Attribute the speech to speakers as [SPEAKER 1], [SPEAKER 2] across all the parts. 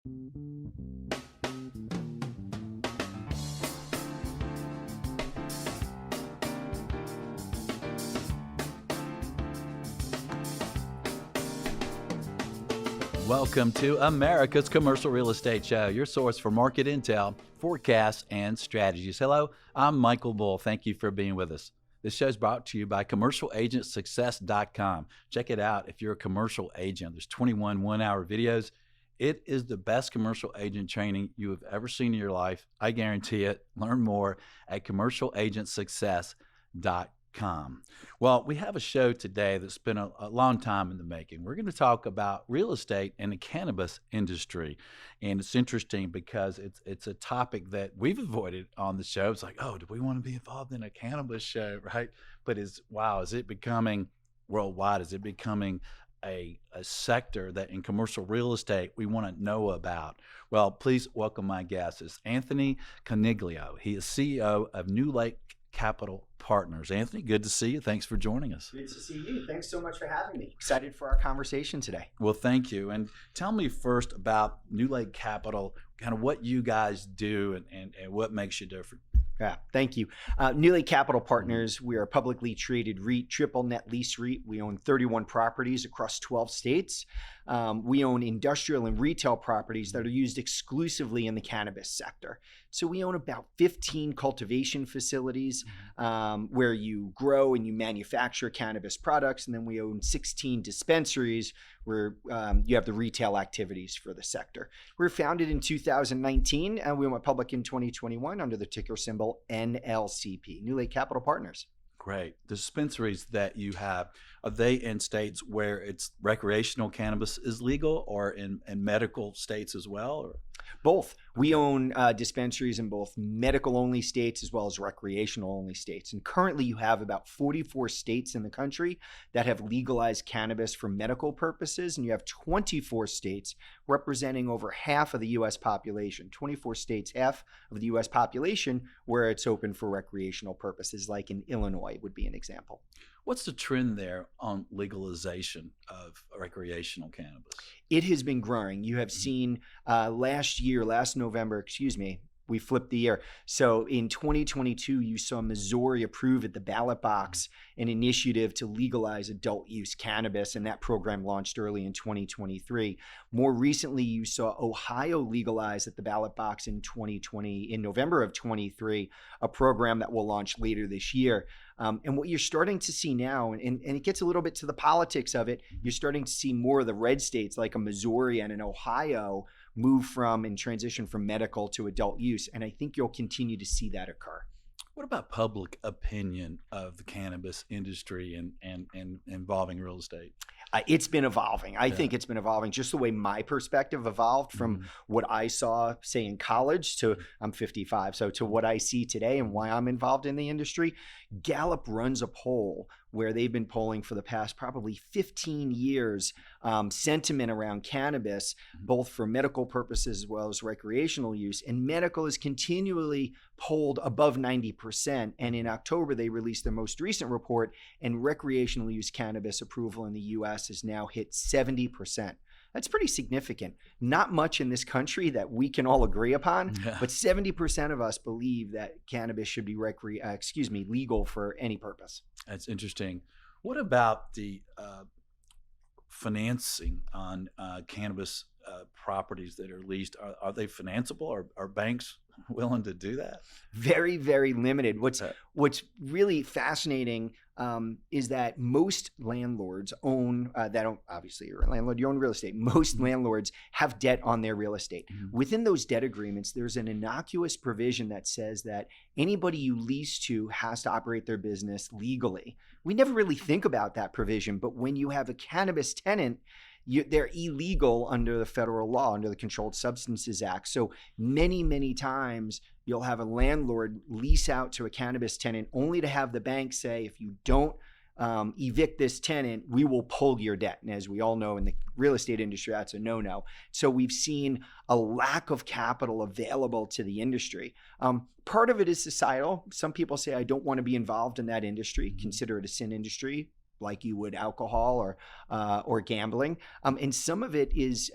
[SPEAKER 1] Welcome to America's Commercial Real Estate Show, your source for market intel, forecasts, and strategies. Hello, I'm Michael Bull. Thank you for being with us. This show is brought to you by CommercialAgentSuccess.com. Check it out if you're a commercial agent. There's 21 one-hour videos. It is the best commercial agent training you have ever seen in your life. I guarantee it. Learn more at CommercialAgentSuccess.com. Well, we have a show today that's been a long time in the making. We're going to talk about real estate and the cannabis industry. And it's interesting because it's a topic that we've avoided on the show. It's like, oh, do we want to be involved in a cannabis show, right? But is it becoming worldwide? Is it becoming a sector that in commercial real estate we want to know about? Well, please welcome my guest. It's Anthony Coniglio. He is CEO of Newlake Capital Partners. Anthony, good to see you. Thanks for joining us.
[SPEAKER 2] Good to see you. Thanks so much for having me. Excited for our conversation today.
[SPEAKER 1] Well, thank you. And tell me first about Newlake Capital, kind of what you guys do and what makes you different.
[SPEAKER 2] Yeah, thank you. Newlake Capital Partners, we are a publicly traded REIT, triple net lease REIT. We own 31 properties across 12 states. We own industrial and retail properties that are used exclusively in the cannabis sector. So we own about 15 cultivation facilities where you grow and you manufacture cannabis products. And then we own 16 dispensaries where you have the retail activities for the sector. We were founded in 2019 and we went public in 2021 under the ticker symbol NLCP, Newlake Capital Partners.
[SPEAKER 1] Great. The dispensaries that you have, are they in states where it's recreational cannabis is legal or in medical states as well? Or?
[SPEAKER 2] Both. We own dispensaries in both medical-only states as well as recreational-only states. And currently you have about 44 states in the country that have legalized cannabis for medical purposes, and you have 24 states representing over half of the U.S. population. 24 states, half of the U.S. population, where it's open for recreational purposes, like in Illinois would be an example.
[SPEAKER 1] What's the trend there on legalization of recreational cannabis?
[SPEAKER 2] It has been growing. You have seen last November, we flipped the year. So in 2022, you saw Missouri approve at the ballot box an initiative to legalize adult use cannabis, and that program launched early in 2023. More recently, you saw Ohio legalize at the ballot box in November of 23, a program that will launch later this year. And what you're starting to see now, and it gets a little bit to the politics of it, you're starting to see more of the red states like a Missouri and an Ohio move from and transition from medical to adult use. And I think you'll continue to see that occur.
[SPEAKER 1] What about public opinion of the cannabis industry and involving real estate?
[SPEAKER 2] It's been evolving. I think it's been evolving just the way my perspective evolved from what I saw, say, in college to I'm 55. So to what I see today and why I'm involved in the industry. Gallup runs a poll where they've been polling for the past probably 15 years, sentiment around cannabis, both for medical purposes as well as recreational use. And medical is continually polled above 90%. And in October, they released their most recent report, and recreational use cannabis approval in the US has now hit 70%. That's pretty significant. Not much in this country that we can all agree upon, but 70% of us believe that cannabis should be legal for any purpose. That's
[SPEAKER 1] interesting. What about the financing on cannabis properties that are leased? Are they financeable? Are banks willing to do that?
[SPEAKER 2] Very, very limited. What's really fascinating is that most landlords obviously you're a landlord, you own real estate. Most landlords have debt on their real estate. Within those debt agreements, there's an innocuous provision that says that anybody you lease to has to operate their business legally. We never really think about that provision, but when you have a cannabis tenant, they're illegal under the federal law, under the Controlled Substances Act. So many, many times you'll have a landlord lease out to a cannabis tenant only to have the bank say, if you don't evict this tenant, we will pull your debt. And as we all know in the real estate industry, that's a no-no. So we've seen a lack of capital available to the industry. Part of it is societal. Some people say, I don't want to be involved in that industry, consider it a sin industry. like you would alcohol or gambling. And some of it is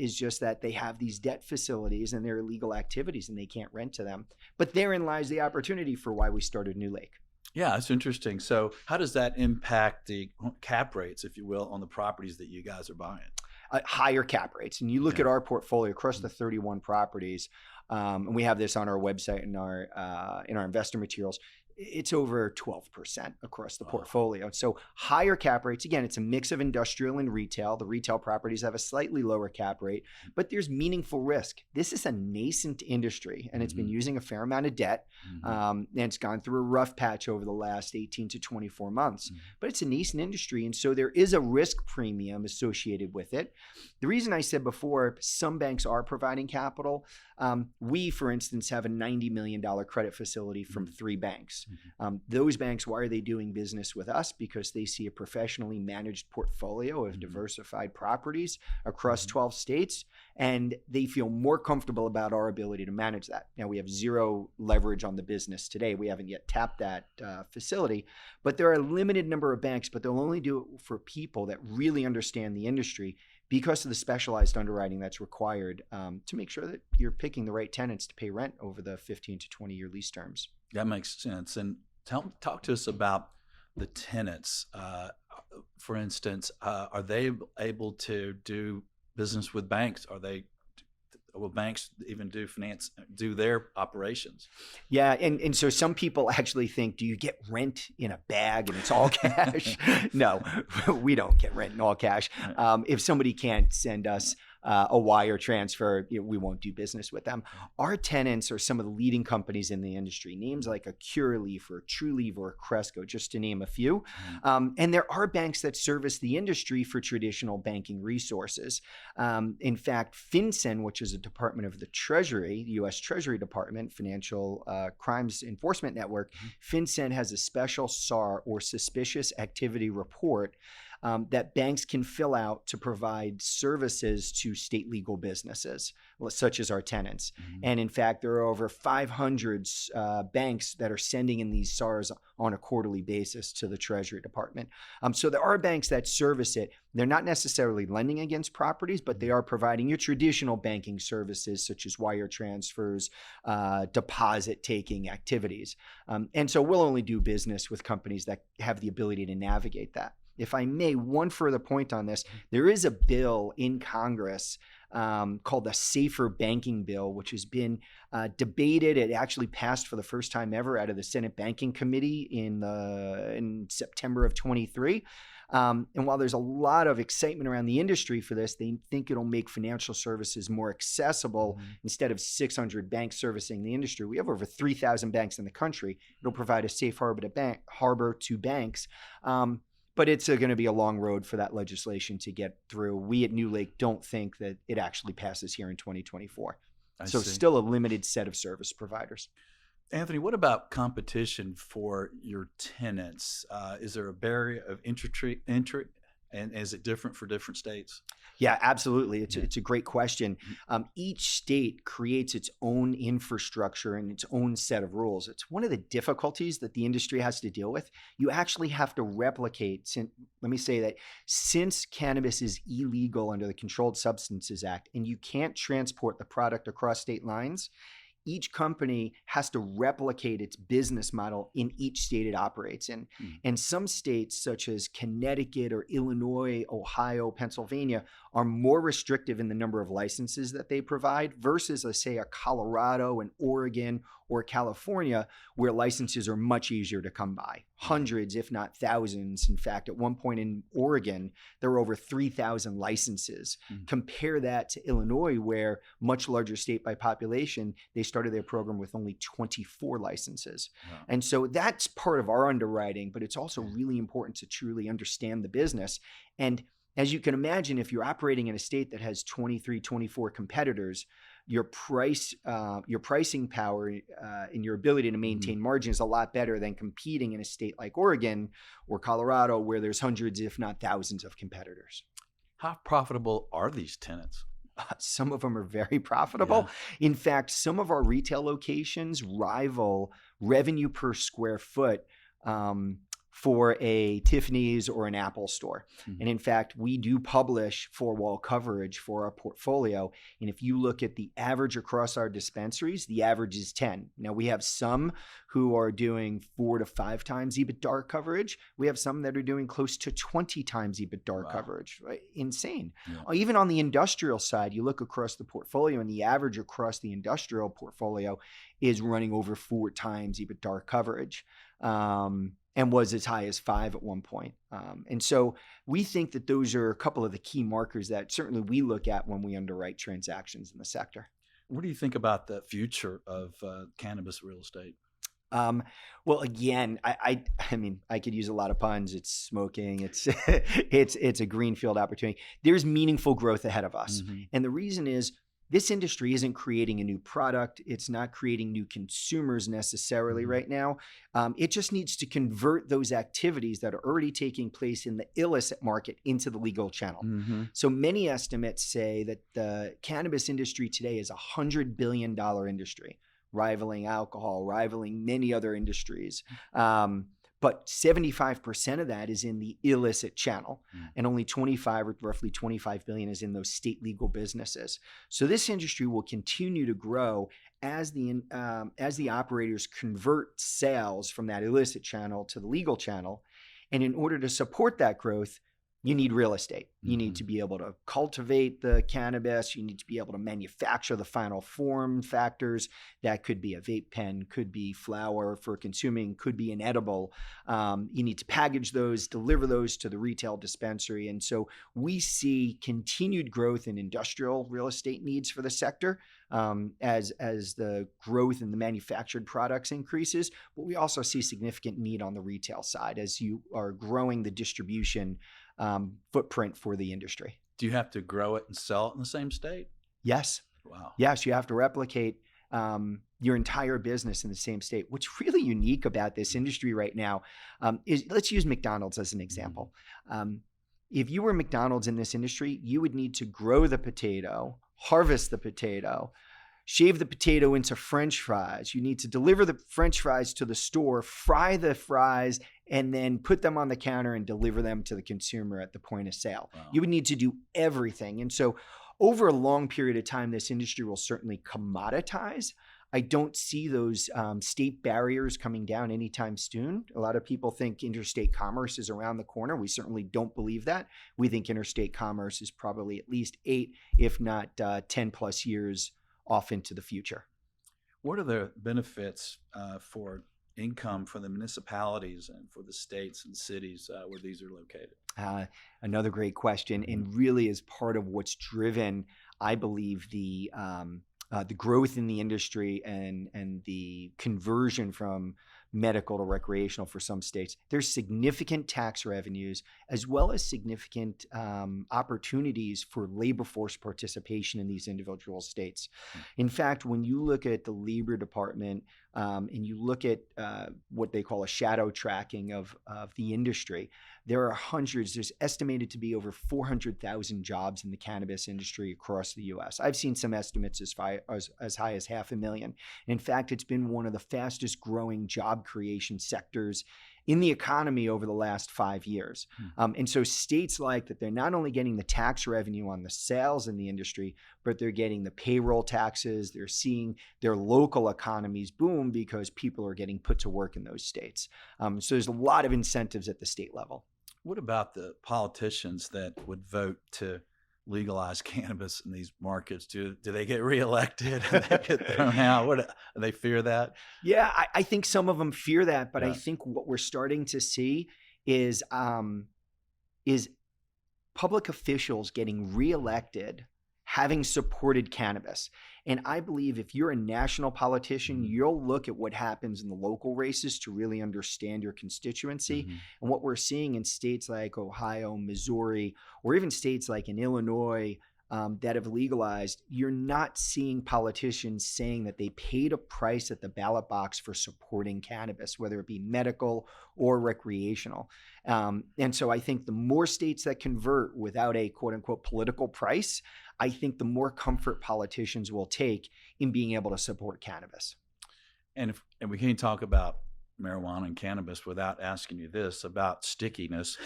[SPEAKER 2] just that they have these debt facilities and they're illegal activities and they can't rent to them. But therein lies the opportunity for why we started Newlake.
[SPEAKER 1] Yeah, it's interesting. So how does that impact the cap rates, if you will, on the properties that you guys are buying?
[SPEAKER 2] Higher cap rates. And you look at our portfolio across the 31 properties, and we have this on our website and in our investor materials. It's over 12% across the portfolio. So higher cap rates. Again, it's a mix of industrial and retail. The retail properties have a slightly lower cap rate, but there's meaningful risk. This is a nascent industry, and it's been using a fair amount of debt, and it's gone through a rough patch over the last 18 to 24 months. But it's a nascent industry, and so there is a risk premium associated with it. The reason I said before, some banks are providing capital. We, for instance, have a $90 million credit facility from 3 banks. Those banks, why are they doing business with us? Because they see a professionally managed portfolio of diversified properties across 12 states, and they feel more comfortable about our ability to manage that. Now, we have zero leverage on the business today. We haven't yet tapped that facility, but there are a limited number of banks, but they'll only do it for people that really understand the industry because of the specialized underwriting that's required to make sure that you're picking the right tenants to pay rent over the 15 to 20-year lease terms.
[SPEAKER 1] That makes sense. And talk to us about the tenants. For instance, are they able to do business with banks? Will banks even do their operations?
[SPEAKER 2] Yeah, and so some people actually think, do you get rent in a bag and it's all cash? No, we don't get rent in all cash. If somebody can't send us a wire transfer, we won't do business with them. Our tenants are some of the leading companies in the industry, names like a Curaleaf or Trulieve or Cresco, just to name a few. And there are banks that service the industry for traditional banking resources. In fact, FinCEN, which is a department of the Treasury, the U.S. Treasury Department, Financial Crimes Enforcement Network, FinCEN has a special SAR, or Suspicious Activity Report, that banks can fill out to provide services to state legal businesses, such as our tenants. And in fact, there are over 500 banks that are sending in these SARs on a quarterly basis to the Treasury Department. So there are banks that service it. They're not necessarily lending against properties, but they are providing your traditional banking services, such as wire transfers, deposit taking activities. And so we'll only do business with companies that have the ability to navigate that. If I may, one further point on this, there is a bill in Congress called the Safer Banking Bill, which has been debated. It actually passed for the first time ever out of the Senate Banking Committee in September of 23. And while there's a lot of excitement around the industry for this, they think it'll make financial services more accessible. Instead of 600 banks servicing the industry, we have over 3,000 banks in the country. It'll provide a safe harbor to banks. But it's going to be a long road for that legislation to get through. We at Newlake don't think that it actually passes here in 2024. So still a limited set of service providers.
[SPEAKER 1] Anthony, what about competition for your tenants? Is there a barrier of entry, and is it different for different states?
[SPEAKER 2] Yeah, absolutely. It's a great question. Each state creates its own infrastructure and its own set of rules. It's one of the difficulties that the industry has to deal with. You actually have to replicate. Let me say that since cannabis is illegal under the Controlled Substances Act, and you can't transport the product across state lines, each company has to replicate its business model in each state it operates in. And some states, such as Connecticut or Illinois, Ohio, Pennsylvania, are more restrictive in the number of licenses that they provide versus, let's say, a Colorado and Oregon or California, where licenses are much easier to come by. Hundreds, if not thousands. In fact, at one point in Oregon, there were over 3,000 licenses. Compare that to Illinois, where, much larger state by population, they started their program with only 24 licenses. And so that's part of our underwriting, but it's also really important to truly understand the business. And as you can imagine, if you're operating in a state that has 23, 24 competitors, your pricing power and your ability to maintain margin is a lot better than competing in a state like Oregon or Colorado, where there's hundreds, if not thousands, of competitors.
[SPEAKER 1] How profitable are these tenants?
[SPEAKER 2] Some of them are very profitable. In fact, some of our retail locations rival revenue per square foot for a Tiffany's or an Apple store.
[SPEAKER 1] Mhm.
[SPEAKER 2] And in fact, we do publish four-wall coverage for our portfolio. And if you look at the average across our dispensaries, the average is 10. Now, we have some who are doing 4 to 5 times EBITDA coverage. We have some that are doing close to 20 times EBITDA coverage. Right? Insane.
[SPEAKER 1] Yeah.
[SPEAKER 2] Even on the industrial side, you look across the portfolio, and the average across the industrial portfolio is running over 4 times EBITDA coverage. And was as high as 5 at one point. And so we think that those are a couple of the key markers that certainly we look at when we underwrite transactions in the sector.
[SPEAKER 1] What do you think about the future of cannabis real estate?
[SPEAKER 2] Well, again, I mean, I could use a lot of puns. It's smoking. It's it's a greenfield opportunity. There's meaningful growth ahead of us, and the reason is this industry isn't creating a new product. It's not creating new consumers necessarily right now. It just needs to convert those activities that are already taking place in the illicit market into the legal channel. So many estimates say that the cannabis industry today is $100 billion industry, rivaling alcohol, rivaling many other industries. But 75% of that is in the illicit channel, and only 25 or roughly 25 billion is in those state legal businesses. So this industry will continue to grow as the operators convert sales from that illicit channel to the legal channel. And in order to support that growth, you need real estate. You need to be able to cultivate the cannabis. You need to be able to manufacture the final form factors. That could be a vape pen, could be flower for consuming, could be an edible. You need to package those, deliver those to the retail dispensary. And so we see continued growth in industrial real estate needs for the sector as the growth in the manufactured products increases. But we also see significant need on the retail side as you are growing the distribution footprint for the industry.
[SPEAKER 1] Do you have to grow it and sell it in the same state?
[SPEAKER 2] Yes.
[SPEAKER 1] Wow.
[SPEAKER 2] Yes, you have to replicate your entire business in the same state. What's really unique about this industry right now is, let's use McDonald's as an example. If you were McDonald's in this industry, you would need to grow the potato, harvest the potato, shave the potato into French fries. You need to deliver the French fries to the store, fry the fries, and then put them on the counter and deliver them to the consumer at the point of sale.
[SPEAKER 1] Wow.
[SPEAKER 2] You would need to do everything. And so over a long period of time, this industry will certainly commoditize. I don't see those state barriers coming down anytime soon. A lot of people think interstate commerce is around the corner. We certainly don't believe that. We think interstate commerce is probably at least 8, if not 10 plus years off into the future.
[SPEAKER 1] What are the benefits for income for the municipalities and for the states and cities where these are located?
[SPEAKER 2] Another great question, and really is part of what's driven, I believe, the growth in the industry and the conversion from medical to recreational for some states. There's significant tax revenues as well as significant opportunities for labor force participation in these individual states. In fact, when you look at the Labor Department and you look at what they call a shadow tracking of the industry, there are hundreds, there's estimated to be over 400,000 jobs in the cannabis industry across the US. I've seen some estimates as high as 500,000. In fact, it's been one of the fastest growing job creation sectors in the economy over the last 5 years. And so states like that, they're not only getting the tax revenue on the sales in the industry, but they're getting the payroll taxes. They're seeing their local economies boom because people are getting put to work in those states. So there's a lot of incentives at the state level.
[SPEAKER 1] What about the politicians that would vote to legalize cannabis in these markets? Do they get reelected? Do they get thrown out? Do they fear that?
[SPEAKER 2] Yeah, I think some of them fear that, but I think what we're starting to see is public officials getting reelected having supported cannabis. And I believe if you're a national politician, you'll look at what happens in the local races to really understand your constituency. And what we're seeing in states like Ohio, Missouri, or even states like in Illinois that have legalized, you're not seeing politicians saying that they paid a price at the ballot box for supporting cannabis, whether it be medical or recreational. And so I think the more states that convert without a quote unquote political price, I think the more comfort politicians will take in being able to support cannabis.
[SPEAKER 1] And we can talk about marijuana and cannabis without asking you this about stickiness.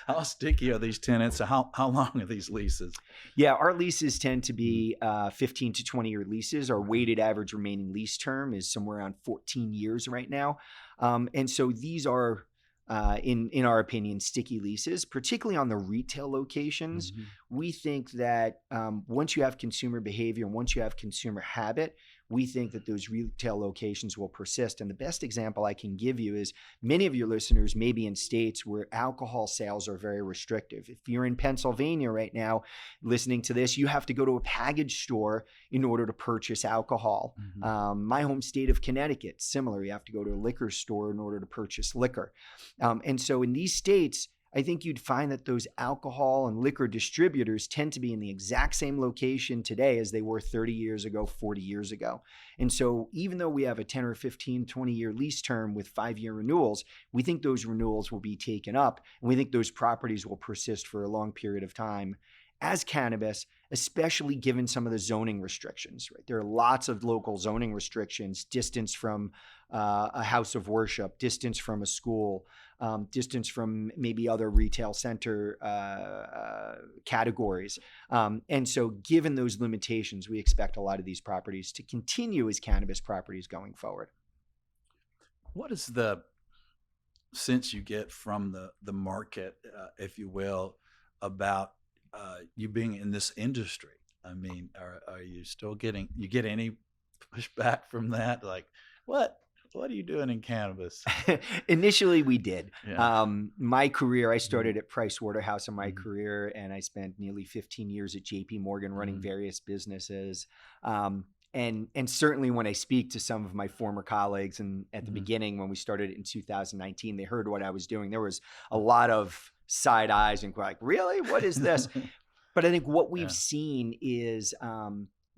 [SPEAKER 1] How sticky are these tenants? How long are these leases?
[SPEAKER 2] Yeah, our leases tend to
[SPEAKER 1] Mhm.
[SPEAKER 2] be 15 to 20-year leases. Our
[SPEAKER 1] Okay.
[SPEAKER 2] weighted average remaining lease term is somewhere around 14 years right now. And so these are, in our opinion, sticky leases, particularly on the retail locations.
[SPEAKER 1] Mhm.
[SPEAKER 2] We think that once you have consumer behavior and once you have consumer habit, we think that those retail locations will persist. And the best example I can give you is many of your listeners may be in states where alcohol sales are very restrictive. If you're in Pennsylvania right now, listening to this, you have to go to a package store in order to purchase alcohol.
[SPEAKER 1] Mhm.
[SPEAKER 2] My home state of Connecticut, similar, you have to go to a liquor store in order to purchase liquor. And so in these states, I think you'd find that those alcohol and liquor distributors tend to be in the exact same location today as they were 30 years ago, 40 years ago. And so even though we have a 10 or 15, 20-year lease term with 5-year renewals, we think those renewals will be taken up, and we think those properties will persist for a long period of time as cannabis, especially given some of the zoning restrictions. Right, there are lots of local zoning restrictions: distance from a house of worship, distance from a school, distance from maybe other retail center categories. And so, given those limitations, we expect a lot of these properties to continue as cannabis properties going forward.
[SPEAKER 1] What is the sense you get from the market, if you will, about you being in this industry? I mean, are you still getting you get any pushback from that? Like, what what are you doing in cannabis?
[SPEAKER 2] Initially, we did.
[SPEAKER 1] Yeah.
[SPEAKER 2] My career, I
[SPEAKER 1] Mhm.
[SPEAKER 2] started at Price Waterhouse in my
[SPEAKER 1] Mhm.
[SPEAKER 2] career, and I spent nearly 15 years at JP Morgan running
[SPEAKER 1] Mhm.
[SPEAKER 2] various businesses. And certainly when I speak to some of my former colleagues, and at the
[SPEAKER 1] Mhm.
[SPEAKER 2] beginning when we started in 2019, they heard what I was doing. There was a lot of side eyes and like, really, what is this? But I think what we've
[SPEAKER 1] Yeah.
[SPEAKER 2] seen is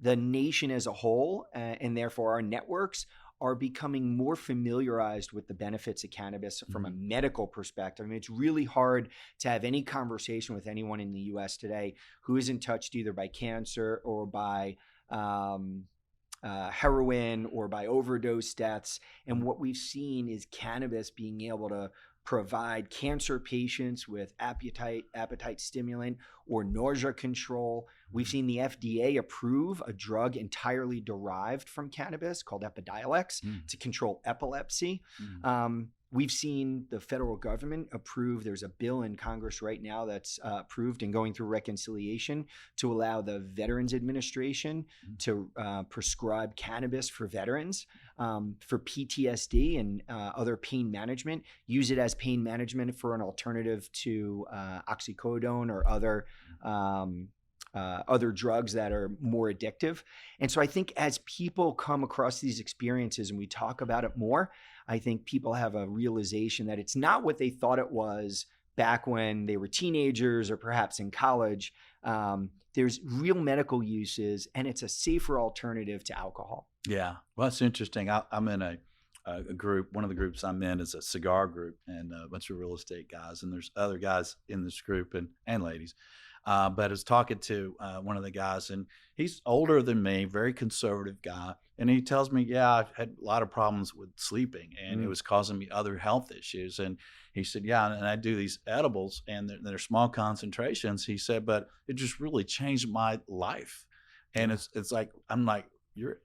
[SPEAKER 2] the nation as a whole, and therefore our networks, are becoming more familiarized with the benefits of cannabis from a
[SPEAKER 1] Mhm.
[SPEAKER 2] medical perspective. I mean, it's really hard to have any conversation with anyone in the US today who isn't touched either by cancer or by um, heroin or by overdose deaths. And
[SPEAKER 1] Mhm.
[SPEAKER 2] what we've seen is cannabis being able to provide cancer patients with appetite stimulant or nausea control. We've
[SPEAKER 1] Mhm.
[SPEAKER 2] seen the FDA approve a drug entirely derived from cannabis called Epidiolex
[SPEAKER 1] Mhm.
[SPEAKER 2] to control epilepsy.
[SPEAKER 1] Mhm.
[SPEAKER 2] We've seen the federal government approve. There's a bill in Congress right now that's approved and going through reconciliation to allow the Veterans Administration to prescribe cannabis for veterans for PTSD and other pain management. Use it as pain management for an alternative to oxycodone or other drugs that are more addictive. And so I think as people come across these experiences and we talk about it more, I think people have a realization that it's not what they thought it was back when they were teenagers or perhaps in college. There's real medical uses, and it's a safer alternative to alcohol.
[SPEAKER 1] Yeah. Well, that's interesting. I'm in a group. One of the groups I'm in is a cigar group, and a bunch of real estate guys. And there's other guys in this group and ladies. But I was talking to one of the guys, and he's older than me, very conservative guy. And he tells me, yeah, I've had a lot of problems with sleeping, and it
[SPEAKER 2] Mm.
[SPEAKER 1] was causing me other health issues. And he said, yeah, and I do these edibles, and they're small concentrations. He said, but it just really changed my life. And
[SPEAKER 2] Yeah.
[SPEAKER 1] it's like I'm like, you're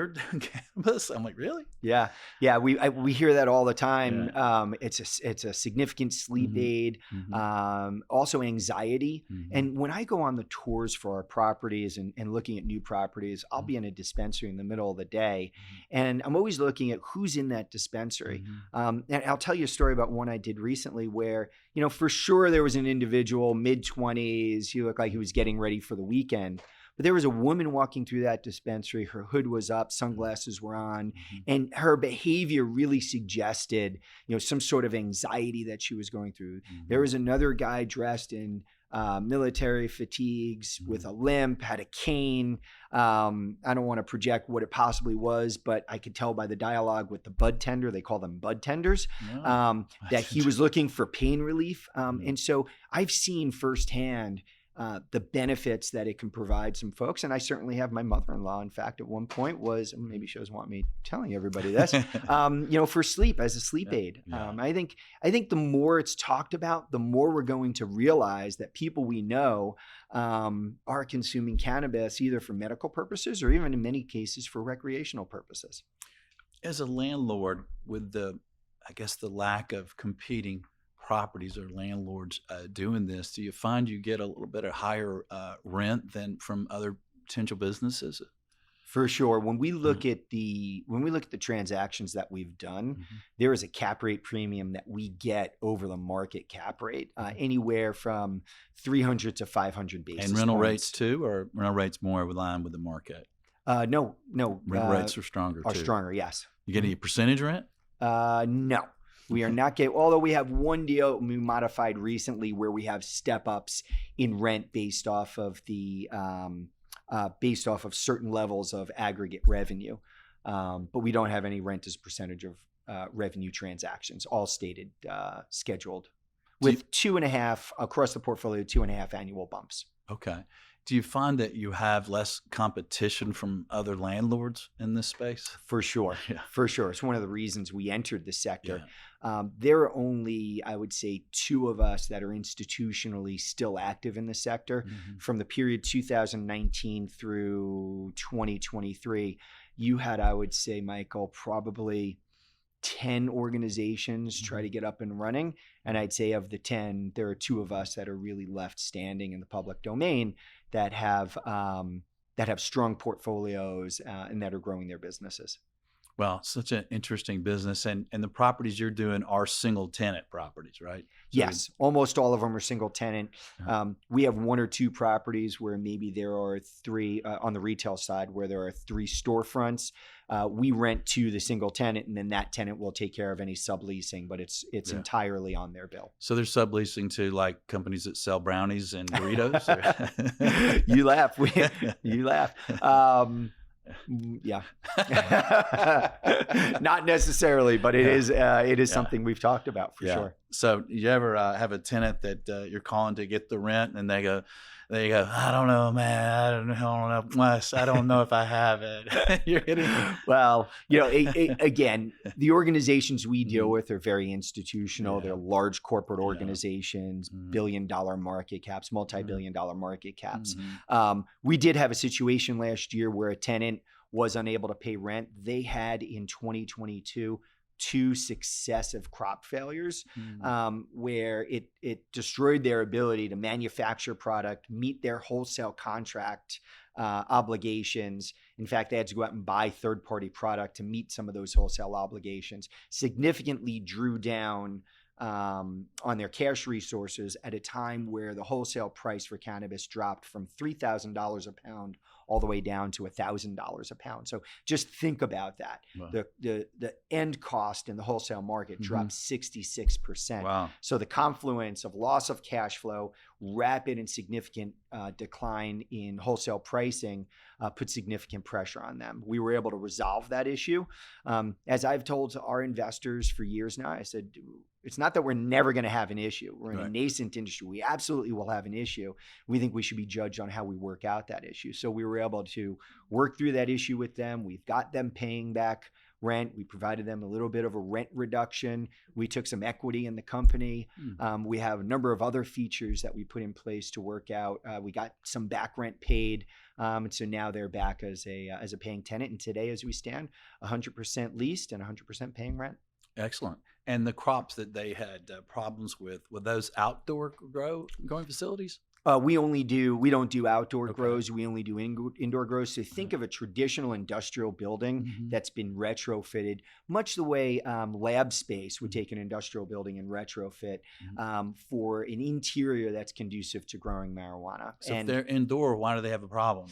[SPEAKER 1] doing cannabis? I'm like, really?
[SPEAKER 2] Yeah, yeah, we hear that all the time.
[SPEAKER 1] Yeah.
[SPEAKER 2] It's a significant sleep
[SPEAKER 1] Mhm.
[SPEAKER 2] aid,
[SPEAKER 1] Mhm.
[SPEAKER 2] also anxiety.
[SPEAKER 1] Mhm.
[SPEAKER 2] And when I go on the tours for our properties and looking at new properties, I'll
[SPEAKER 1] Mhm.
[SPEAKER 2] be in a dispensary in the middle of the day,
[SPEAKER 1] Mhm.
[SPEAKER 2] and I'm always looking at who's in that dispensary.
[SPEAKER 1] Mhm.
[SPEAKER 2] And I'll tell you a story about one I did recently where, for sure there was an individual, mid-20s. He looked like he was getting ready for the weekend. But there was a woman walking through that dispensary. Her hood was up, sunglasses were on,
[SPEAKER 1] Mhm.
[SPEAKER 2] and her behavior really suggested, some sort of anxiety that she was going through. There
[SPEAKER 1] Mhm.
[SPEAKER 2] was another guy dressed in military fatigues with
[SPEAKER 1] Mhm.
[SPEAKER 2] a limp, had a cane. I don't want to project what it possibly was, but I could tell by the dialogue with the bud tender, they call them bud tenders,
[SPEAKER 1] No.
[SPEAKER 2] that
[SPEAKER 1] That's
[SPEAKER 2] he was
[SPEAKER 1] interesting.
[SPEAKER 2] looking for pain relief.
[SPEAKER 1] Mhm.
[SPEAKER 2] And so I've seen firsthand the benefits that it can provide some folks. And I certainly have my mother-in-law, in fact, at one point was, maybe she doesn't want me telling everybody this, for sleep, as a sleep aid.
[SPEAKER 1] Yeah.
[SPEAKER 2] I think the more it's talked about, the more we're going to realize that people we know are consuming cannabis either for medical purposes or even in many cases for recreational purposes.
[SPEAKER 1] As a landlord, with the lack of competing properties or landlords doing this, do you find you get a little bit of higher rent than from other potential businesses?
[SPEAKER 2] For sure. When we look at the transactions that we've done, there is a cap rate premium that we get over the market cap rate, anywhere from 300 to 500 basis points.
[SPEAKER 1] And rental rates too, or rental rates more in line with the market?
[SPEAKER 2] No.
[SPEAKER 1] Rental rates are stronger too.
[SPEAKER 2] Are stronger, yes.
[SPEAKER 1] You get any percentage rent?
[SPEAKER 2] No. We are not getting, although we have one deal we modified recently where we have step ups in rent based off of certain levels of aggregate revenue. But we don't have any rent as a percentage of revenue transactions, all stated, scheduled with 2.5 across the portfolio, 2.5 annual bumps.
[SPEAKER 1] Okay. Do you find that you have less competition from other landlords in this space?
[SPEAKER 2] For sure.
[SPEAKER 1] Yeah.
[SPEAKER 2] For sure. It's one of the reasons we entered the sector. There are only, I would say, 2 of us that are institutionally still active in the sector. From the period 2019 through 2023, you had, I would say, Michael, probably 10 organizations try to get up and running. And I'd say of the 10, there are 2 of us that are really left standing in the public domain that have strong portfolios and that are growing their businesses.
[SPEAKER 1] Well, such an interesting business. And the properties you're doing are single tenant properties, right? So
[SPEAKER 2] yes, almost all of them are single tenant. We have 1 or 2 properties where maybe there are 3 on the retail side where there are 3 storefronts. We rent to the single tenant, and then that tenant will take care of any subleasing, but it's entirely on their bill.
[SPEAKER 1] So they're subleasing to like companies that sell brownies and Doritos? Or?
[SPEAKER 2] You laugh. You laugh. Yeah, not necessarily, but it is something we've talked about for sure.
[SPEAKER 1] So you ever have a tenant that you're calling to get the rent, and they go, I don't know, man. I don't know. Wes, I don't know if I have it. You're hitting.
[SPEAKER 2] Well, again, the organizations we deal with are very institutional. They're large corporate organizations, billion-dollar market caps, multi-billion-dollar market caps. We did have a situation last year where a tenant was unable to pay rent. They had in 2022 2 successive crop failures where it destroyed their ability to manufacture product, meet their wholesale contract obligations. In fact, they had to go out and buy third-party product to meet some of those wholesale obligations, significantly drew down on their cash resources at a time where the wholesale price for cannabis dropped from $3,000 a pound all the way down to $1,000 a pound. So just think about that. Wow. The end cost in the wholesale market dropped 66%.
[SPEAKER 1] Wow.
[SPEAKER 2] So the confluence of loss of cash flow, rapid and significant decline in wholesale pricing put significant pressure on them. We were able to resolve that issue. As I've told our investors for years now, I said, it's not that we're never going to have an issue. We're in a nascent industry. We absolutely will have an issue. We think we should be judged on how we work out that issue. So we were able to work through that issue with them. We've got them paying back rent. We provided them a little bit of a rent reduction. We took some equity in the company. We have a number of other features that we put in place to work out. We got some back rent paid. And so now they're back as a paying tenant. And today, as we stand, 100% leased and 100% paying rent.
[SPEAKER 1] Excellent. And the crops that they had problems with, were those outdoor growing facilities?
[SPEAKER 2] We don't do outdoor grows. We only do indoor grows. So think of a traditional industrial building that's been retrofitted, much the way lab space would take an industrial building and retrofit for an interior that's conducive to growing marijuana.
[SPEAKER 1] So if they're indoor, why do they have a problem?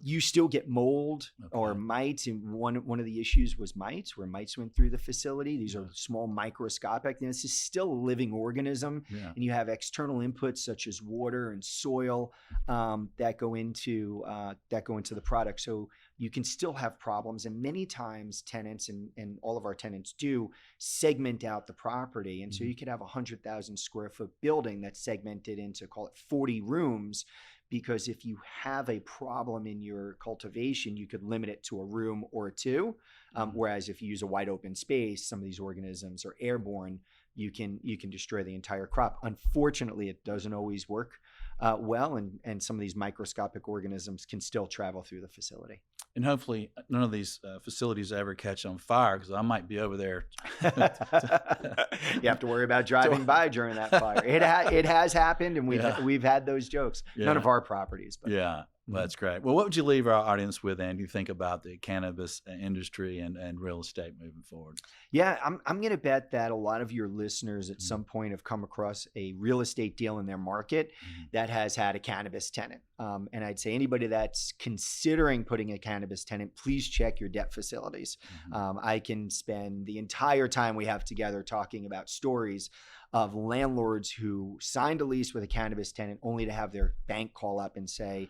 [SPEAKER 2] You still get mold or mites. And one of the issues was mites, where mites went through the facility. These are small, microscopic. And this is still a living organism. And you have external inputs such as water and soil that go into the product. So you can still have problems, and many times tenants and all of our tenants do segment out the property, and so you could have a 100,000 square foot building that's segmented into, call it 40 rooms, because if you have a problem in your cultivation, you could limit it to a room or two. Whereas if you use a wide open space, some of these organisms are airborne. You can destroy the entire crop. Unfortunately, it doesn't always work well, and some of these microscopic organisms can still travel through the facility.
[SPEAKER 1] And hopefully none of these facilities ever catch on fire, because I might be over there.
[SPEAKER 2] You have to worry about driving by during that fire. It has happened, and we've had those jokes.
[SPEAKER 1] Yeah.
[SPEAKER 2] None of our properties. But.
[SPEAKER 1] Yeah. Well, that's great. Well, what would you leave our audience with, Andy, you think about the cannabis industry and real estate moving forward?
[SPEAKER 2] Yeah, I'm going to bet that a lot of your listeners at some point have come across a real estate deal in their market that has had a cannabis tenant. And I'd say anybody that's considering putting a cannabis tenant, please check your debt facilities. I can spend the entire time we have together talking about stories of landlords who signed a lease with a cannabis tenant only to have their bank call up and say,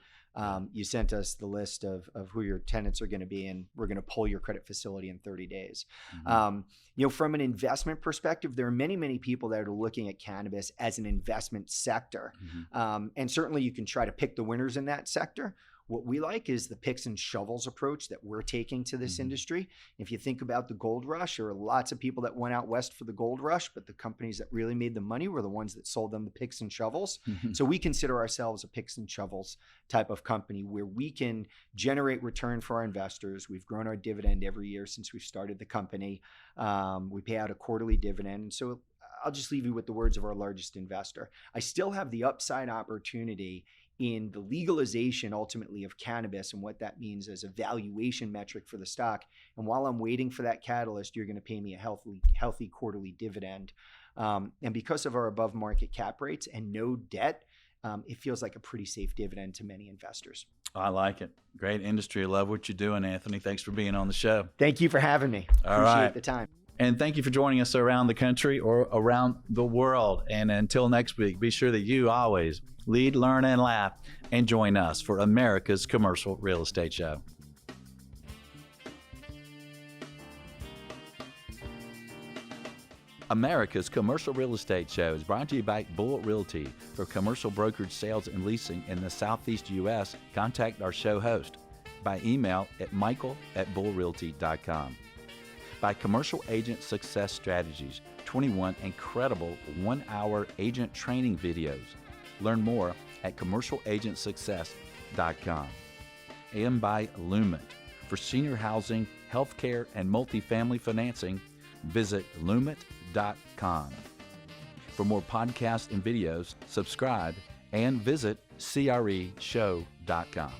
[SPEAKER 2] you sent us the list of who your tenants are going to be, and we're going to pull your credit facility in 30 days. From an investment perspective, there are many people that are looking at cannabis as an investment sector. And certainly you can try to pick the winners in that sector. What we like is the picks and shovels approach that we're taking to this industry. If you think about the gold rush, there were lots of people that went out west for the gold rush, but the companies that really made the money were the ones that sold them the picks and shovels. So we consider ourselves a picks and shovels type of company where we can generate return for our investors. We've grown our dividend every year since we've started the company. We pay out a quarterly dividend. So I'll just leave you with the words of our largest investor. I still have the upside opportunity in the legalization ultimately of cannabis and what that means as a valuation metric for the stock. And while I'm waiting for that catalyst, you're going to pay me a healthy quarterly dividend. And because of our above market cap rates and no debt, it feels like a pretty safe dividend to many investors.
[SPEAKER 1] I like it. Great industry. I love what you're doing, Anthony. Thanks for being on the show.
[SPEAKER 2] Thank you for having me.
[SPEAKER 1] All right.
[SPEAKER 2] Appreciate the time.
[SPEAKER 1] And thank you for joining us around the country or around the world. And until next week, be sure that you always lead, learn, and laugh, and join us for America's Commercial Real Estate Show. America's Commercial Real Estate Show is brought to you by Bull Realty. For commercial brokerage sales and leasing in the Southeast U.S., contact our show host by email at michael@bullrealty.com. By Commercial Agent Success Strategies, 21 incredible one-hour agent training videos. Learn more at commercialagentsuccess.com. And by Lument. For senior housing, healthcare, and multifamily financing, visit lument.com. For more podcasts and videos, subscribe and visit creshow.com.